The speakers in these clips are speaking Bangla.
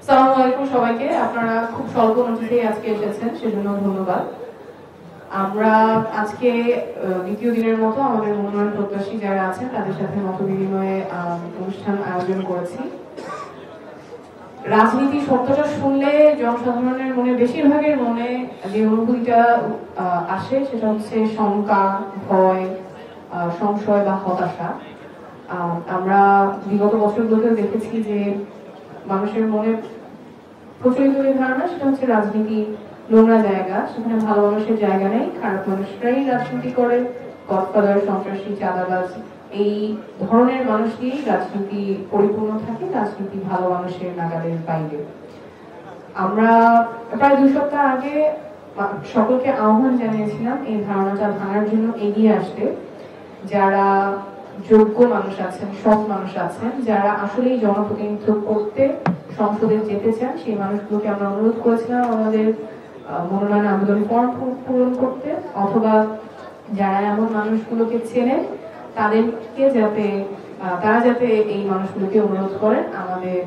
আসসালামু আলাইকুম সবাইকে। আপনারা খুব স্বল্প নোটিসে আজকে এসেছেন, সেজন্য ধন্যবাদ। আমরা আজকে দ্বিতীয় দিনের মতো আমাদের মনোনয়ন প্রত্যাশী যারা আছেন তাদের সাথে মত বিনিময়ে অনুষ্ঠান আয়োজন করেছি। রাজনীতি শব্দটা শুনলে জনসাধারণের মনে, বেশিরভাগের মনে যে অনুভূতিটা আসে সেটা হচ্ছে শঙ্কা, ভয়, সংশয় বা হতাশা। আমরা বিগত বছরগুলোতে দেখেছি যে মানুষের মনে প্রচলিত যে ধারণা সেটা হচ্ছে রাজনীতি নোংরা জায়গা, সেখানে ভালো মানুষের জায়গা নেই, খারাপ মানুষরাই রাজনীতি করে, গডফাদার, সন্ত্রাসী, চাঁদাবাজ এই ধরনের মানুষ দিয়েই রাজনীতি পরিপূর্ণ থাকে, রাজনীতি ভালো মানুষের নাগালের বাইরে। আমরা প্রায় 2 সপ্তাহ আগে সকলকে আহ্বান জানিয়েছিলাম এই ধারণাটা ভাঙার জন্য এগিয়ে আসতে। যারা যোগ্য মানুষ আছেন, সৎ মানুষ আছেন, যারা আসলেই জনপ্রতিনিধিত্ব করতে সংসদে যেতে চান, সেই মানুষগুলোকে আমরা অনুরোধ করেছিলাম আমাদের মনোনয়ন আবেদন ফর্ম পূরণ করতে, অথবা যারা এমন মানুষগুলোকে চেনে তারা যাতে এই মানুষগুলোকে অনুরোধ করেন আমাদের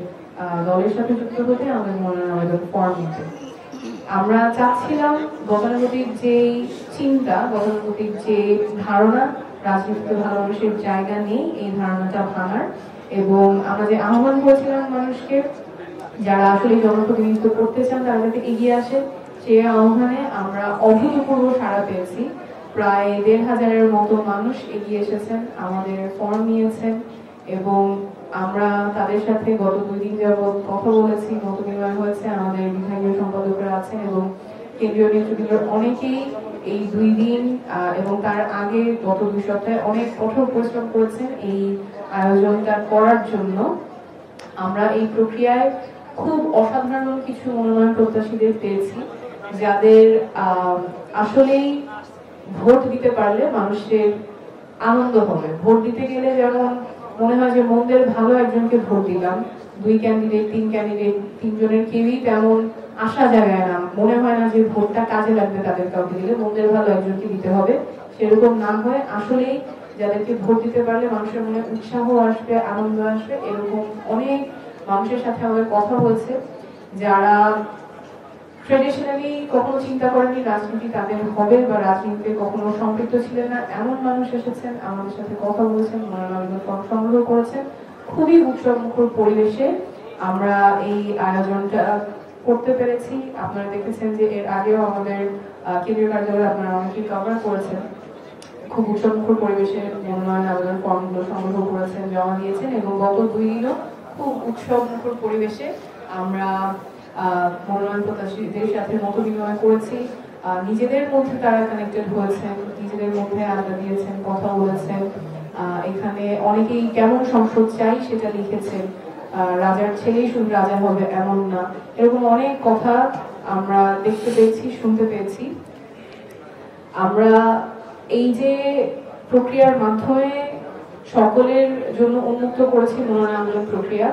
দলের সাথে যুক্ত হতে, আমাদের মনোনয়ন আবেদন ফর্ম নিতে। আমরা চাচ্ছিলাম গতানুগতিক যে চিন্তা, গতানুগতিক যে ধারণা রাজনীতিতে ভালো মানুষের জায়গা নেই, এই ধারণাটা ভাঙার, এবং আমরা যে আহ্বান করেছিলাম মানুষকে যারা আসলে জনপ্রতিনিধিত্ব করতে চান তারা যাতে এগিয়ে আসে, সেই আহ্বানে আমরা অভূতপূর্ব সাড়া পেয়েছি। প্রায় 1,500-এর মতো মানুষ এগিয়ে এসেছেন, আমাদের ফর্ম নিয়েছেন, এবং আমরা তাদের সাথে গত 2 দিন যাবৎ কথা বলেছি, মত বিনিময় হয়েছে। আমাদের বিভাগীয় সম্পাদকরা আছেন এবং কেন্দ্রীয় নেতৃবৃন্দের অনেকেই এই 2 দিন এবং তার আগে গত 2 সপ্তাহে অনেক কঠোর পরিশ্রম করেছেন এই আয়োজনটা করার জন্য। আমরা এই প্রক্রিয়ায় খুব অসাধারণ কিছু মনোনয়ন প্রত্যাশীদের পেয়েছি, যাদের আসলেই ভোট দিতে পারলে মানুষের আনন্দ হবে। ভোট দিতে গেলে যেমন মনে হয় যে মন্দের ভালো একজনকে ভোট দিলাম, 2 ক্যান্ডিডেট 3 ক্যান্ডিডেট 3 জনের কেউই তেমন আশা জাগায় না, মনে হয় না যে ভোটটা কাজে লাগবে তাদের কাউকে দিলে, মন্দের ভালো একজনকে দিতে হবে। সেরকম না হয় আসলেই যাদেরকে ভোট দিতে পারলে মানুষের মনে উৎসাহ আসবে, আনন্দ আসবে, এরকম অনেক মানুষের সাথে আমাদের কথা হয়েছে যারা ট্রেডিশনালি কখনো চিন্তা করেনি রাজনীতি তাদের হবে বা রাজনীতিতে কখনো সম্পৃক্ত ছিলেন না, এমন মানুষ এসেছেন, আমাদের সাথে কথা বলেছেন, মনোনয়ন ফর্ম সংগ্রহ করেছেন। খুবই উৎসবমুখর পরিবেশে আমরা এই আয়োজনটা করতে পেরেছি। আপনারা দেখেছেন যে এর আগেও আমাদের কেন্দ্রীয় কার্যালয়ে আপনারা অনেকেই কভার করেছেন। খুব উৎসবমুখর পরিবেশে মনোনয়ন আবেদন ফর্মগুলো সংগ্রহ করেছেন, জমা দিয়েছেন, এবং গত 2 দিনও খুব উৎসবমুখর পরিবেশে আমরা মনোনয়ন প্রত্যাশীদের সাথে মত বিনিময় করেছি। নিজেদের মধ্যে তারা কানেক্টেড হয়েছেন, নিজেদের মধ্যে আড্ডা দিয়েছেন, কথা বলেছেন। এখানে অনেকেই কেমন সংসদ চাই সেটা লিখেছেন, রাজার ছেলেই শুধু রাজা হবে এমন না, এরকম অনেক কথা আমরা দেখতে পেয়েছি, শুনতে পেয়েছি। আমরা এই যে প্রক্রিয়ার মাধ্যমে সকলের জন্য উন্মুক্ত করেছি মনোনয়ন আবেদন প্রক্রিয়া,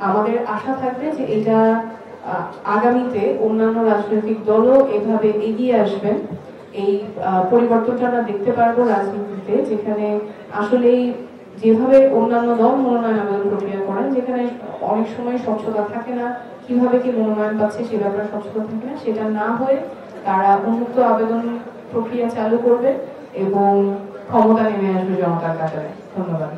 আমাদের আশা থাকবে যে এটা আগামীতে অন্যান্য রাজনৈতিক দলও এভাবে এগিয়ে আসবেন। এই পরিবর্তনটা আমরা দেখতে পারবো রাজনীতিতে, যেখানে আসলেই যেভাবে অন্যান্য দল মনোনয়ন আবেদন প্রক্রিয়া করেন, যেখানে অনেক সময় স্বচ্ছতা থাকে না, কিভাবে কি মনোনয়ন পাচ্ছে সে ব্যাপারে স্বচ্ছতা থাকে না, সেটা না হয়ে তারা উন্মুক্ত আবেদন প্রক্রিয়া চালু করবে এবং ক্ষমতা নেমে আসবে জনতার কাছে। ধন্যবাদ।